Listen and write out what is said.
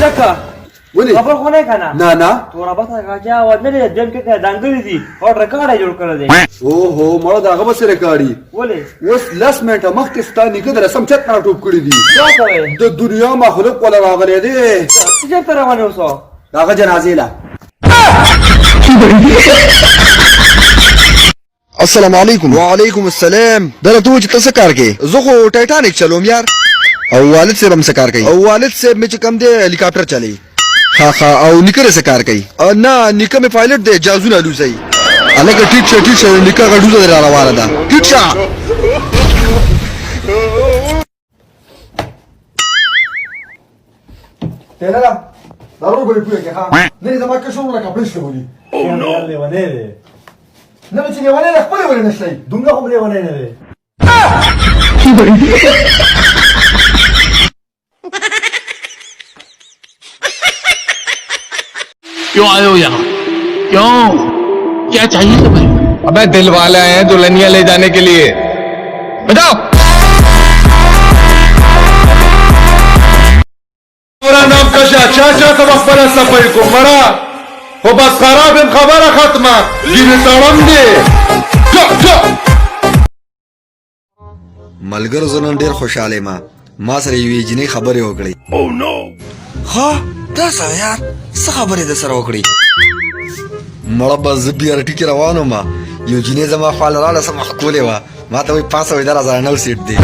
لکه ولې خبر خو نه کنه نه نه تورا بس راځه و نه دې دم کې دانګړي دي او ریکارډ جوړ کړل دي اوهو مړه دا هغه بس ریکارډي ولې اوس لس منټه مخکې ستا نیکه د رسم چت نه ټوپ کړي دي څه کوي د دنیا مخلوق ولا راغلی دی چې تر روانه وسو د هغه جنازې له السلام علیکم. وعلیکم السلام. دره ته چې تاسو کار کوي؟ زه خو ټایټانیک چلوم یار. او والد صاحب هم څه کار کوي؟ او والد صاحب مې چې کم دی هلیکاپټر چلی. ها او نیکه څه کار کوي؟ نه نیکه مې پایلټ دی جازونه لوزي. الګ ټیټ شه نیکه غډوزه را روانه ده. ټیټ شه. تیرا ضرور به پوهه کې ها نه زما کې شو نه کپړې شولې او نو لیونه دی نه چې لیوانه خپل ولې نشلای دومره هم لیونه نه دی क्यों आए हो यहाँ क्यों क्या चाहिए तुम्हें अबे दिल वाले आए हैं दुल्हनिया ले जाने के लिए बताओ पूरा नाम कशा चाचा सब अपना सफाई को मरा हो बस खराब इन खबर खत्म जिन तड़म दे ملګرو زه نن ډېر خوشاله ما سره یوې جینۍ خبرې وکړې. Oh no ها دا څه یار څه خبرې در سره وکړې؟ مړه به زه BRT کې روان وم یو جینۍ زما خواله راله څه مخ کولې وه ما ته وایي 500 سیټ دی